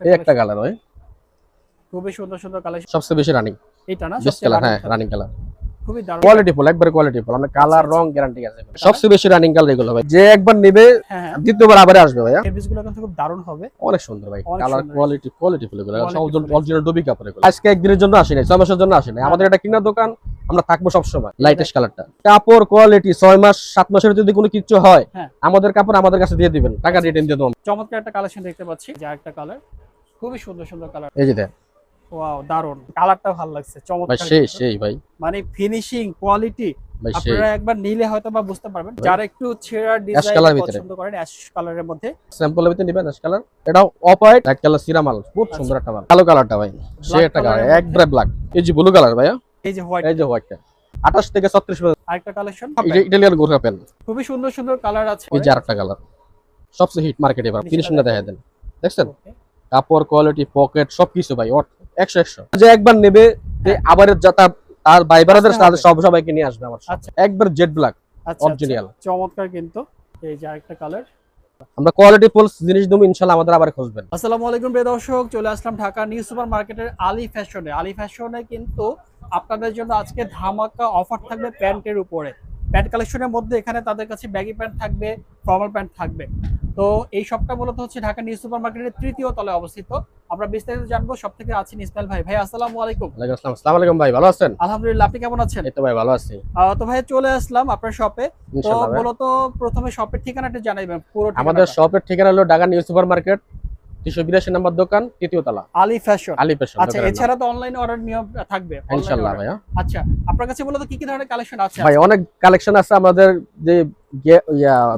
এই একটা কালার হয়, খুবই সুন্দর সুন্দর কালেকশন। সবচেয়ে বেশি রানিং এটা না বেস্ট সবচেয়ে কালার, হ্যাঁ রানিং, রানিং কালার, খুবই দারুণ কোয়ালিটি ফুল, একবারে কোয়ালিটি ফুল। আমরা কালার আচ্ছা, রং গ্যারান্টি আছে, সবচেয়ে বেশি রানিং কালার এগুলো ভাই। যে একবার নেবে হ্যাঁ হ্যাঁ দ্বিতীয়বার আবার আসবে ভাইয়া। এই পিসগুলো কিন্তু খুব দারুণ হবে, অনেক সুন্দর ভাই, অনেক কালার সুন্দর। কোয়ালিটি কোয়ালিটি ফুল এগুলো, সব Quality full। অরিজিনাল ডুবি কাপড় এগুলো। আজকে একদিনের জন্য আসি নাই, 6 মাসের জন্য আসি নাই, আমাদের এটা কিনা দোকান, আমরা থাকবো সব সময়। লাইটেস্ট কালারটা কাপড় কোয়ালিটি 6 মাস 7 মাসের যদি কোনো কিছু হয় হ্যাঁ। আমাদের কাপড় আমাদের কাছে দিয়ে দিবেন, টাকা রিটার্ন দিয়ে দেবো। চমৎকার একটা কালেকশন দেখতে পাচ্ছি, যে একটা কালার খুবই সুন্দর সুন্দর কালার। এই যে দেখ ওয়াও দারুণ, কালারটা ভালো লাগছে, ভাই, চমৎকার সেই কিন্তু। সেই ভাই, মানে ফিনিশিং কোয়ালিটি ভাই সেই আপনারা একবার নিলে হয়তো বা বুঝতে পারবেন। যারা একটু ছেঁড়া ডিজাইন কালার ভিতরে পছন্দ করেন, অ্যাশ কালারের মধ্যে স্যাম্পলের ভিতরে নিবেন অ্যাশ কালার, এটাও অফ হোয়াইট এক কালার সিরামাল, খুব সুন্দর একটা মাল। কালো কালারটা ভাই, সেই একটা কালার কালারের একবারে ব্ল্যাক। এই যে ব্লু কালার ভাইয়া, এই যে হোয়াইট, এই যে হোয়াইটটা 28 থেকে 36 পর্যন্ত। আরেকটা কালেকশন ইটালিয়ান গোর্খা পেন, খুবই সুন্দর সুন্দর কালার আছে। এই যে আরেকটা কালার সবচেয়ে হিট মার্কেটে, এবার ফিনিশিংটা দেখা দেন, দেখছেন Okay, কাপড় কোয়ালিটি পকেট সবকিছু ভাই 100 যে একবার নেবে আবার যাতা আর ভাই ব্রাদার সাথে সব সবাইকে নিয়ে আসবে আমার সাথে। আচ্ছা। একবার জেড ব্ল্যাক আচ্ছা অরিজিনাল, চমৎকার কিন্তু। এই যে আরেকটা কালার। আমরা কোয়ালিটি ফুল জিনিস দেবো ইনশাআল্লাহ, আমাদের আবার খুঁজবেন। আসসালামু আলাইকুম প্রিয় দর্শক, চলে আসলাম ঢাকা নিউ সুপার মার্কেটের আলী ফ্যাশনে। আলী ফ্যাশনে কিন্তু আপনাদের জন্য আজকে ধামাকা অফার থাকবে প্যান্টের উপরে। প্যান্ট কালেকশনের মধ্যে এখানে তাদের কাছে ব্যাগি প্যান্ট থাকবে, ফর্মাল প্যান্ট থাকবে। তো এই শপটা মূলত হচ্ছে ঢাকা নিউ সুপার মার্কেটের 3য় তলায় অবস্থিত। আমরা বিস্তারিত জানবো, সব থেকে আছেন ইসমাইল ভাই। ভাই আসসালামু আলাইকুম। ওয়ালাইকুম আসসালাম। আসসালামু আলাইকুম ভাই, ভালো আছেন? আলহামদুলিল্লাহ, আপনি কেমন আছেন? এই তো ভাই ভালো আছি তো ভাই চলে আসলাম আপনার শপে। তো ইনশাআল্লাহ ভাই। মূলত প্রথমে শপের ঠিকানাটা জানাইবেন, পুরো আমাদের ঠিকানাটা। শপের ঠিকানা হলো ঢাকা নিউ সুপার মার্কেট 382 নম্বর দোকান, 3য় তলা, আলী ফ্যাশন। আলী ফ্যাশন। আচ্ছা, এছাড়া তো অনলাইন অর্ডার নিয়ম থাকবে online ইনশাআল্লাহ order। ভাইয়া। আচ্ছা, আপনার কাছে মূলত কি কি ধরনের কালেকশন আছে? ভাই অনেক কালেকশন আছে আমাদের, যে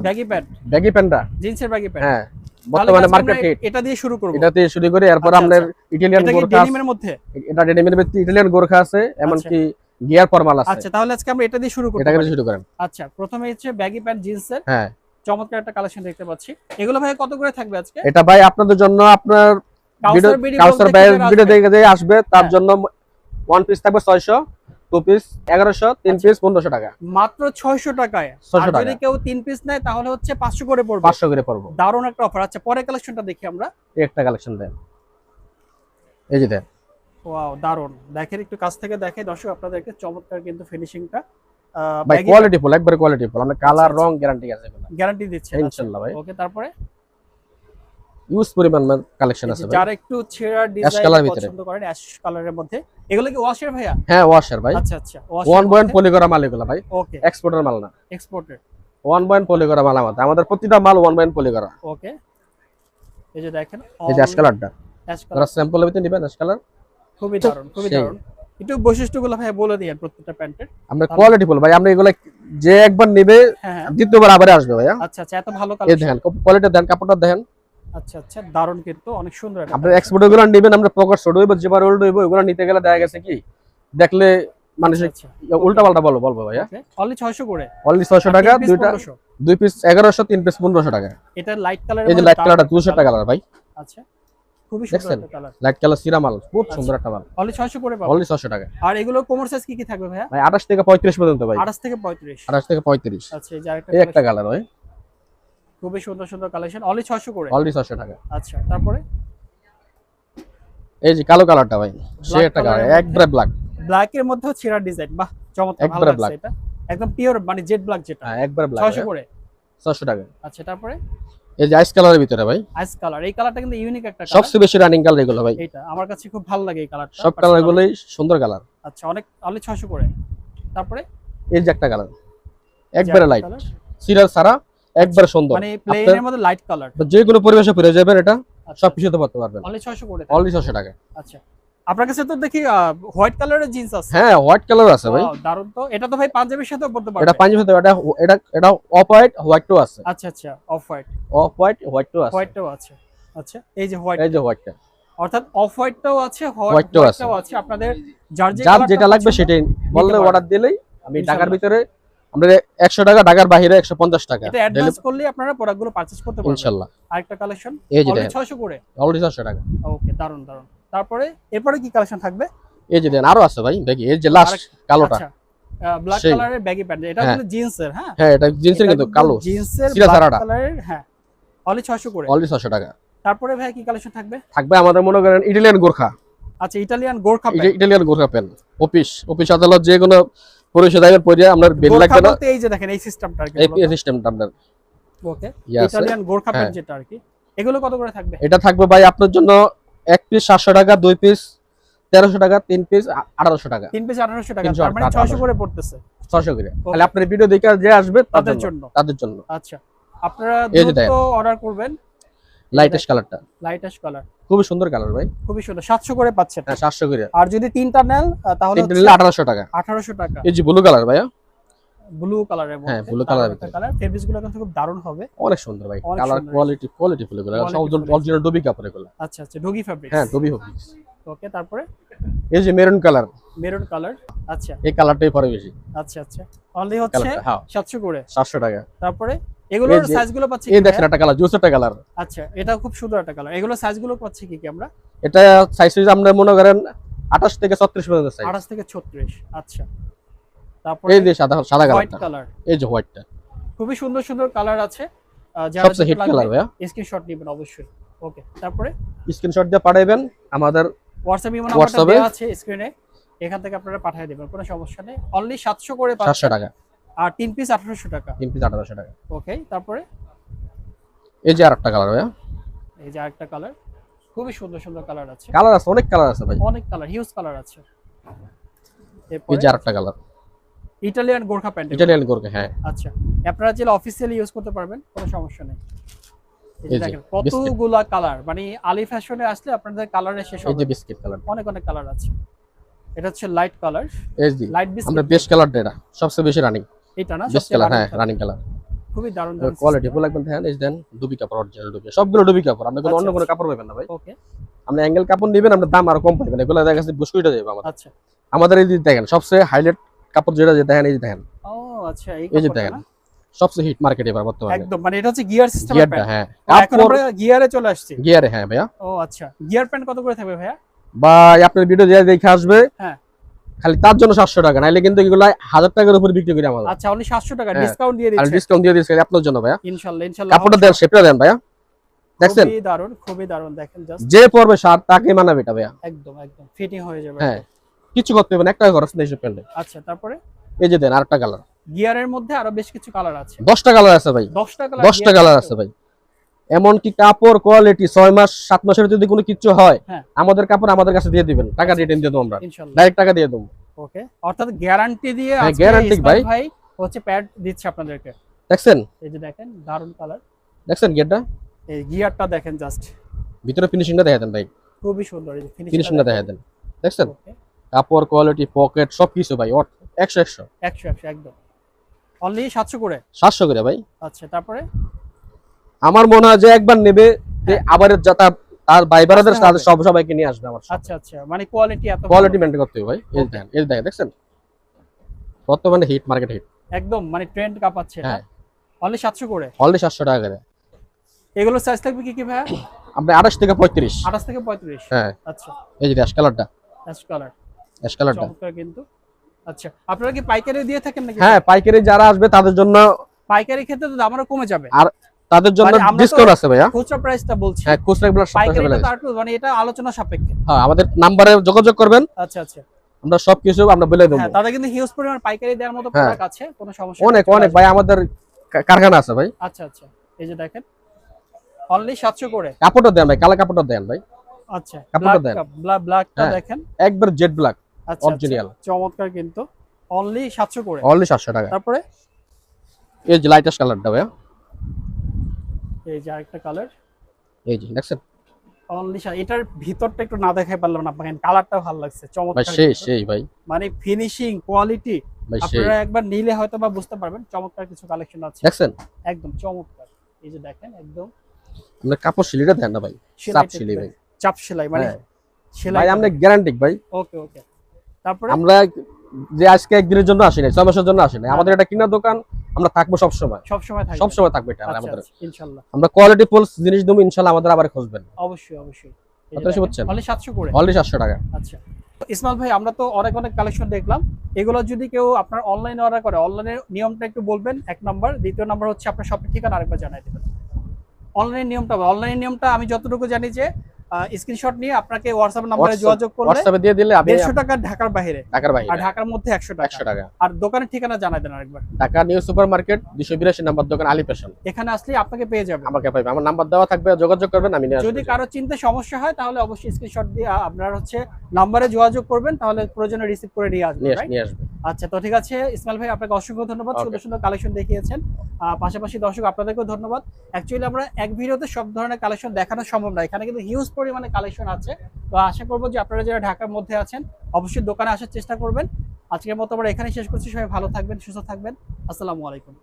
ব্যাগি প্যান্ট, ব্যাগি প্যান্টটা, জিন্সের ব্যাগি প্যান্ট। হ্যাঁ বর্তমানে মার্কেট হিট, এটা দিয়ে শুরু করব। এটাতে শুরু করে এরপর আচ্ছা, আমাদের আচ্ছা। ইটালিয়ান এটা কি গোর্খা, ডেনিমের মধ্যে? এটা ডেনিমের ভিতরে ইটালিয়ান গোর্খা আছে, এমনকি গিয়ার ফরমাল আছে। আচ্ছা, তাহলে আজকে আমরা এটা দিয়ে শুরু করব। এটাকে শুরু করেন। আচ্ছা, প্রথমে হচ্ছে ব্যাগি প্যান্ট জিন্সের হ্যাঁ, চমৎকার একটা কালেকশন দেখতে পাচ্ছি। এগুলো ভাই কত করে থাকবে আজকে? এটা ভাই আপনাদের জন্য, আপনার ভিডিও কাউসার ভাই ভিডিও দেখে আসবে, তার জন্য ওয়ান পিস থাকবে 600, টু পিস 1100, তিন পিস 1500 টাকা, মাত্র 600 টাকায়। 600 আর টাকা। যদি কেউ 3 পিস নেয় তাহলে হচ্ছে 500 করে পড়বে। 500 করে পড়বো। দারুণ একটা অফার। আচ্ছা, পরের কালেকশনটা দেখি আমরা। এই একটা কালেকশন দেন, এই যে দেন ওয়াও দারুন, দেখেন একটু কাছ থেকে দেখে দর্শক আপনাদেরকে, চমৎকার কিন্তু ফিনিশিংটা। ভাই কোয়ালিটি ফুল, একবারে কোয়ালিটি ফুল। আমরা কালার রং গ্যারান্টি আছে এগুলো, গ্যারান্টি দিচ্ছে ইনশাআল্লাহ ভাই। ওকে, তারপরে ইউজ পরিমাণ কালেকশন আছে ভাই। যারা একটু ছেঁড়া ডিজাইন কালার ভিতরে পছন্দ করেন, অ্যাশ কালারের মধ্যে, এগুলো কি ওয়াশের ভাইয়া? হ্যাঁ ওয়াশার ভাই, আচ্ছা আচ্ছা, ওয়ান পয়েন্ট পলি করা মাল এগুলো ভাই, ওকে, এক্সপোর্টার মাল না, এক্সপোর্টের। ওয়ান পয়েন্ট পলি করা মাল আমাদের প্রতিটা মাল ওয়ান পয়েন্ট পলি করা। ওকে, এই যে দেখেন এই যে অ্যাশ কালারটা, অ্যাশ যারা কালার, স্যাম্পলের ভিতরে নেবেন অ্যাশ কালার, খুবই দারুন, খুবই সেই। দারুন। একটু বৈশিষ্ট্যগুলো ভাইয়া বলে দিয়েন প্রত্যেকটা প্যান্টের। আমরা কোয়ালিটি ফুল ভাই, আমরা এগুলো যে একবার নেবে হ্যাঁ হ্যাঁ, দ্বিতীয়বার আবার আসবে ভাইয়া। আচ্ছা আচ্ছা, এত ভালো এই কালেকশন। দেখেন কোয়ালিটি, দেন কাপড়টা দেখেন। আচ্ছা আচ্ছা, দারুন কিন্তু, অনেক সুন্দর এটা। আপনার এক্সপোর্ট গুলো নেবেন, আমরা পকেট ছোট হইব, যেবার ওল্ড হইব, ওগুলো নিতে গেলে দেখা গেছে কি দেখলে মানুষ আচ্ছা, উল্টা পাল্টা বলবো ভাইয়া। ওকে, অনলি 600 করে। অনলি 600 টাকা, তিন piece দুইটা 1500। দুই পিস 1100, তিন পিস 1500 টাকা। এটা লাইট কালার, এই যে লাইট কালারটা 200 টাকা কালার ভাই, আচ্ছা, খুবই সুন্দর দেখছেন একটা কালার। লাইট কালার সিরামাল, খুব সুন্দর একটা মাল, অনলি 600 করে পাবো। অনলি 600 টাকা। আর এগুলো কোমর সাইজ কি কি থাকবে ভাইয়া? ভাই 28 থেকে 35 পর্যন্ত ভাই, 28 থেকে 35। 28 থেকে 35। আচ্ছা, এই যে আরেকটা এই একটা collection, কালার ভাই, খুবই সুন্দর সুন্দর কালেকশন, অনলি 600 করে। অনলি 600 টাকা। আচ্ছা, তারপরে এই যে কালো কালারটা ভাই, সেই একটা কালার, কালারের একবারে ব্ল্যাক, ব্ল্যাক এর মধ্যে ছেঁড়া ডিজাইন, বাহ চমৎকার, ভালো একবারে লাগছে black। এটা। একদম পিওর মানে জেড ব্ল্যাক যেটা, হ্যাঁ একবারে ব্ল্যাক, 600 করে। 600 টাকা। আচ্ছা, তারপরে এই যে আইস কালারের ভিতরে ভাই, আইস কালার, এই কালারটা কিন্তু ইউনিক একটা কালার। সবচেয়ে বেশি রানিং কালার এগুলো ভাই, এটা আমার কাছে খুব ভালো লাগে এই কালারটা। সব কালার গুলোই সুন্দর কালার। আচ্ছা, অনেক, অনলি 600 করে। তারপরে এই যে একটা কালার, একবারে লাইট, কালার, সিরিয়াল ছাড়া একবারে সুন্দর, মানে প্লেনের মধ্যে লাইট কালার, যে কোনো পরিবেশে পরে যাবেন, এটা সব কিছুতে পড়তে পারবেন। অনলি 600 করে। অনলি 600 টাকা। আচ্ছা, আপনার কাছে তো দেখি হোয়াইট কালারের জিন্স আছে। হ্যাঁ হোয়াইট কালার আছে ভাই, Wow, দারুণ তো। এটা তো ভাই পাঞ্জাবির সাথেও পড়তে পারবে। এটা পাঞ্জাবি সাথে, এটা অফ হোয়াইট, হোয়াইটও আছে, আচ্ছা আচ্ছা, অফ হোয়াইট, অফ হোয়াইট, হোয়াইটও আছে, হোয়াইটটাও আছে। আচ্ছা, এই যে হোয়াইট, এই যে হোয়াইটটা, অর্থাৎ অফ হোয়াইটটাও আছে, হোয়াইটটাও আছে। হোয়াইটটাও আছে। আপনাদের যার যার যেটা লাগবে সেটাই বললে পারবেন। অর্ডার দিলেই, আমি ঢাকার ইনশাআল্লাহ। ভিতরে আমরা 100 টাকা, ঢাকার বাইরে 150 টাকা, এটা অ্যাডভান্স করলে আপনারা প্রোডাক্টগুলো পারচেজ করতে পারবেন। ইনশাআল্লাহ। আরেকটা কালেকশন, এই যে অনলি দেখেন, 600 করে। অলরেডি 600 টাকা। ওকে, দারুণ দারুণ। তারপরে এরপরে কি কালেকশন থাকবে? এই যে দেন আরো আছে ভাই, দেখি এই যে লাস্ট কালোটা, আচ্ছা, ব্ল্যাক সেই। কালারের ব্যাগি প্যান্ট, এটা হ্যাঁ। কিন্তু জিন্সের। হ্যাঁ হ্যাঁ এটা জিন্সের কিন্তু কালো, জিন্সের সিরা ব্ল্যাক সারাটা, কালারের, হ্যাঁ, অনলি 600 করে। অলরেডি 600 টাকা। তারপরে ভাই কি কালেকশন থাকবে? থাকবে আমাদের মনে করেন ইটালিয়ান গোর্খা। আচ্ছা, ইটালিয়ান গোর্খা এই যে প্যান্ট। ইটালিয়ান গোর্খা পেন, অফিস আদালত যে কোনো পরিষদ আগে পড়ে আপনার বেল গোর্খা লাগবে না, বলতে এই যে দেখেন এই সিস্টেমটা আর কি। এই সিস্টেমটা আপনার ওকে, ইয়ে আছে। ইটালিয়ান গোর্খা প্যান্ট হ্যাঁ। যেটা আর কি, এগুলো কত করে থাকবে? এটা থাকবে ভাই আপনার জন্য এক পিস 700 টাকা, 2 পিস 1300 টাকা, 3 পিস 1800 টাকা, 3 পিস 1800 টাকা, 300 তার মানে 600 করে পড়তেছে 600 করে। তাহলে আপনার ভিডিও দেখে যে আসবে তাদের জন্য। তাদের জন্য। আচ্ছা, আপনারা এই যে দ্রুত দেখেন। অর্ডার করবেন। লাইট অ্যাশ কালারটা লাইট অ্যাশ কালার, খুবই সুন্দর কালার ভাই। খুবই সুন্দর, 700 করে পাচ্ছেন। হ্যাঁ 700 করে। আর যদি তিনটা নেন তাহলে তিনটা নিলে 1800 টাকা। 1800 টাকা। এই যে ব্লু কালার ভাইয়া, ব্লু কালারের মধ্যে, হ্যাঁ, blue colour এর কালার, ফেব্রিক্স গুলো কিন্তু খুব দারুণ হবে। অনেক সুন্দর ভাই, অনেক কালার সুন্দর। কোয়ালিটি ফুল এগুলো সব Quality full। অরিজিনাল ডবি কাপড় এগুলো। আচ্ছা আচ্ছা, ডগি ফেব্রিক্স। হ্যাঁ ডবি হবে। ওকে, তারপরে এই যে মেরুন কালার, মেরুন কালার। আচ্ছা এই কালারটাই পরে বেশি। আচ্ছা আচ্ছা, অনলি হচ্ছে কালারটা হ্যাঁ 700 করে। 700 টাকা। তারপরে এগুলোর এই যে- সাইজগুলো পাচ্ছি এই কি দেখেন ভাইয়া? একটা কালার, জুস একটা কালার। আচ্ছা, এটা খুব সুন্দর একটা কালার। এগুলো সাইজগুলো পাচ্ছি কি কি আমরা? এটা সাইজ আমরা মনে করেন 28 থেকে 36 পর্যন্ত সাইজ। 28 থেকে 36। আচ্ছা, তারপরে এই যে সাদা হোয়াইট কালারটা, কালার। এই যে হোয়াইটটা খুবই সুন্দর সুন্দর কালার আছে। যারা সবচেয়ে হিট কালার ভাইয়া। স্ক্রিনশট নেবেন অবশ্যই। ওকে, তারপরে স্ক্রিনশট দিয়ে পাঠাবেন আমাদের হোয়াটসঅ্যাপ ইমো নাম্বারটা WhatsApp-এ। দেওয়া আছে স্ক্রিনে, এখান থেকে আপনারা পাঠিয়ে দেবেন, কোনো সমস্যা নেই। অনলি 700 করে 700 পাচ্ছেন। টাকা, আর 3 পিস 1800 টাকা। 3 পিস 1800 টাকা। ওকে, তারপরে এই যে আরেকটা কালার ভাইয়া, এই যে আরেকটা কালার, খুবই সুন্দর সুন্দর কালার আছে। কালার আছে, অনেক কালার আছে ভাই। অনেক কালার, হিউজ কালার আছে। এই এরপরে যে আরেকটা colour, Italian Gorkha pant. Italian Gorkha. হ্যাঁ আচ্ছা, আপনারা চাইলে অফিসিয়ালি ইউজ করতে পারবেন, কোনো সমস্যা নেই। এই যে এই যে দেখেন biscuit। কতগুলা কালার, মানে আলি ফ্যাশনে আসলে আপনাদের কালারে শেষ এই হবে যে না। বিস্কিট কালার, অনেক অনেক কালার আছে। এটা হচ্ছে লাইট কালার, এই যে লাইট আমরা বিস্কিট। বেস্ট কালারটা, এটা সবচেয়ে বেশি রানিং এটা না বেস্ট কালার। হ্যাঁ রানিং কালার, খুবই দারুণ দারুণ কোয়ালিটি ফুল একদম। দেখেন এই যে দেন ডুবি কাপড়, অরিজিনাল ডুবি, সবগুলো ডুবি কাপড়। আপনি কোনো আচ্ছা, অন্য কোনো আচ্ছা। কাপড় পাবেন না ভাই। ওকে, আপনি অ্যাঙ্গেল কাপড় নেবেন, আপনার দাম আরো কম পাবেন। এগুলো দেখা যাচ্ছে বুস্কুইটা যাবে আমাদের। আচ্ছা। আমাদের এই যে দেখেন সবচেয়ে হাইলাইট কাপড় যেটা, যে দেখেন এই যে দেখেন, ও আচ্ছা, এই যে কাপড়টা দেখেন না? সবচেয়ে হিট মার্কেটে এবার বর্তমানে একদম, মানে এটা হচ্ছে গিয়ার সিস্টেমের গিয়ারটা। প্যান্ট। হ্যাঁ এখন কাপড় আমরা গিয়ারে চলে আসছি। গিয়ারে। হ্যাঁ ভাইয়া, ও আচ্ছা, গিয়ার প্যান্ট কত করে থাকবে ভাইয়া? ভাই আপনার ভিডিও যে দেখে আসবে হ্যাঁ। খালি তার জন্য 700 টাকা, নাইলে কিন্তু এগুলো 1000 টাকার উপরে বিক্রি করি আমাদের। আচ্ছা, অনলি 700 টাকা হ্যাঁ। ডিসকাউন্ট দিয়ে আর দিচ্ছি ডিসকাউন্ট দিয়ে দিচ্ছি আপনার জন্য ভাইয়া। ইনশাআল্লাহ ইনশাআল্লাহ। কাপড়টা দেন, শেপটা দেন ভাইয়া, দেখছেন খুবই দারুণ, খুবই দারুণ। দেখেন জাস্ট, যে পরবে শার্ট তাকে মানাবে এটা ভাইয়া। একদম একদম ফিটিং হয়ে যাবে। হ্যাঁ কিছু করতে হবে না, একটা খরচ নেই সব প্যান্টে। আচ্ছা, তারপরে এই যে দেন আরেকটা কালার, গিয়ারের মধ্যে আরো বেশ কিছু কালার আছে। 10টা কালার আছে ভাই, 10টা কালার, 10টা কালার আছে ভাই। এমনকি কাপড় কোয়ালিটি 6 মাস 7 মাসের যদি কোনো কিছু হয়, হ্যাঁ। আমাদের কাপড় আমাদের কাছে দিয়ে দিবেন, টাকা রিটার্ন দিয়ে দেবো আমরা, ইনশাআল্লাহ। ডাইরেক্ট টাকা দিয়ে দেবো। ওকে, অর্থাৎ গ্যারান্টি দিয়ে হ্যাঁ, আজকে guarantee ইসমাইল ভাই। ভাই হচ্ছে প্যাড দিচ্ছে আপনাদেরকে। দেখছেন এই যে দেখেন দারুণ কালার, দেখছেন গেটটা, এই গিয়ারটা দেখেন জাস্ট, ভিতরে ফিনিশিংটা দেখা দেন ভাই, খুবই সুন্দর। এই যে ফিনিশিংটা দেখা দেন, দেখছেন ওকে, কাপড় কোয়ালিটি পকেট সবকিছু ভাই 100 100 100 একদম। অনলি 700 করে। 700 করে ভাই। আচ্ছা, তারপরে আমার মনে হয় যে একবার নেবে যে আবার যাতা তার ভাই ব্রাদার আসতে তাদের হবে। সবাইকে নিয়ে আসবে আমার সাথে। আচ্ছা আচ্ছা, মানে কোয়ালিটি এত ভালো। কোয়ালিটি মেইনটেইন করতে হবে ভাই। এই দেখেন, এই দেখেন, দেখছেন বর্তমানে হিট মার্কেট হিট। একদম মানে ট্রেন্ড কাঁপাচ্ছে। হ্যাঁ অনলি 700 করে। অলরেডি 700 টাকা করে। এগুলো সাইজ থাকবে কি কি ভাইয়া? আপনি 28 থেকে 35। 28 থেকে 35। হ্যাঁ আচ্ছা, এই যে অ্যাশ কালারটা, অ্যাশ কালার অ্যাশ কালারটা। চমৎকার কিন্তু। আচ্ছা, আপনারা কি পাইকারি দিয়ে থাকেন নাকি? হ্যাঁ পাইকারি যারা আসবে তাদের জন্য, পাইকারি ক্ষেত্রে তো দাম আরো কমে যাবে। আর তাদের জন্য মানে আমরা তো ডিসকাউন্ট আছে ভাইয়া। খুচরা প্রাইসটা বলছি। হ্যাঁ খুচরা এগুলো সব পাইকারিটা available তো আছে। আর একটু মানে এটা আলোচনা সাপেক্ষে। হ্যাঁ আমাদের নম্বরে যোগাযোগ করবেন, আচ্ছা আচ্ছা, আমরা সবকিছু আমরা বলে দেবো। হ্যাঁ তাদের কিন্তু হিউজ পরিমাণ পাইকারি দেওয়ার মতো হ্যাঁ। প্রোডাক্ট আছে, কোনো সমস্যা অনেক নেই, চলে অনেক আসবে। ভাই আমাদের কারখানা আছে ভাই। আচ্ছা আচ্ছা, এই যে দেখেন অনলি 700 করে। কাপড়টা দেন ভাই, কালো কাপড়টা দেন ভাই, আচ্ছা, কাপড়টা দেন। ব্ল্যাকটা হ্যাঁ। দেখেন একবার জেড ব্ল্যাক আচ্ছা অরিজিনাল, চমৎকার কিন্তু। অনলি 700 করে। অনলি 700 টাকা। তারপরে এই যে লাইটেস্ট কালারটা ভাইয়া, এই যে আরেকটা কালার, এই যে দেখছেন অনলি এটার ভিতরটা একটু না দেখাই পারলাম না আপনাকে, কালারটা ভালো লাগছে ভাই, চমৎকার সেই কিন্তু। সেই ভাই, মানে ফিনিশিং কোয়ালিটি ভাই সেই আপনারা একবার নিলে হয়তো বা বুঝতে পারবেন, চমৎকার কিছু কালেকশন আছে দেখছেন। একদম চমৎকার। এই যে দেখেন একদম আমরা কাপড় সিলিটা দেন না ভাই, চাপ সিলি ভাই, চাপ সেলাই, মানে হ্যাঁ। সেলাই। ভাই আমরা গ্যারান্টি ভাই। ওকে ওকে, তারপরে আমরা যে আজকে একদিনের জন্য আসি নাই, 6 মাসের জন্য আসি নাই, আমাদের এটা কিনা দোকান, আমরা থাকবো সব সময়, সব সময় থাকবে। সব সময় থাকবে এটা আচ্ছা, আমাদের। আচ্ছা, ইনশাআল্লাহ আমরা কোয়ালিটি ফুল জিনিস দেবো, ইনশাআল্লাহ আমাদের আবার খুঁজবেন। অবশ্যই অবশ্যই। কত বেশি বুঝছেন? অনলি 700 করে। অলরেডি 700 টাকা। আচ্ছা, ইসমাইল ভাই আমরা তো অনেক অনেক কালেকশন দেখলাম, এগুলো যদি কেউ আপনার অনলাইনে অর্ডার করে, অনলাইনের নিয়মটা একটু বলবেন এক নাম্বার, দ্বিতীয় নাম্বার হচ্ছে আপনার শপের ঠিকানা আরেকবার জানাই দেবেন। অনলাইন নিয়মটা আমি যতটুকু জানি যে স্ক্রিনশট নিয়ে আপনাকে হোয়াটসঅ্যাপ নম্বরে যোগাযোগ করলে হোয়াটসঅ্যাপে দিয়ে দিলে আমি 150 টাকা ঢাকার বাইরে, ঢাকার বাইরে, আর ঢাকার মধ্যে 100 টাকা। 100 টাকা। আর দোকানের ঠিকানা জানাই দেন আরেকবার। ঢাকা নিউ সুপার মার্কেট 282 নম্বর দোকান আলী ফ্যাশন। এখানে আসলে আপনাকে পেয়ে যাবে, আমাকে পাইবে, আমার নাম্বার দেওয়া থাকবে, যোগাযোগ করবেন, আমি নিয়ে আসবো। যদি কারো চিনতে সমস্যা হয় তাহলে অবশ্যই স্ক্রিনশট দিয়ে আপনার হচ্ছে নাম্বারে যোগাযোগ করবেন, তাহলে প্রয়োজনে রিসিভ করে নিয়ে আসবেন। নিয়ে আসবে। আচ্ছা, তো ঠিক আছে ইসমাইল ভাই, আপনাকে অসংখ্য ধন্যবাদ, Okay. সুন্দর সুন্দর কালেকশন দেখিয়েছেন। পাশাপাশি দর্শক আপনাদেরকেও ধন্যবাদ। অ্যাকচুয়ালি আমরা এক ভিডিওতে সব ধরনের কালেকশন দেখানো সম্ভব না, এখানে কিন্তু হিউজ পরিমাণে কালেকশন আছে। তো আশা করবো যে আপনারা যারা ঢাকার মধ্যে আছেন অবশ্যই দোকানে আসার চেষ্টা করবেন। আজকের মতো আমরা এখানে শেষ করছি, সবাই ভালো থাকবেন, সুস্থ থাকবেন, আসসালামু আলাইকুম।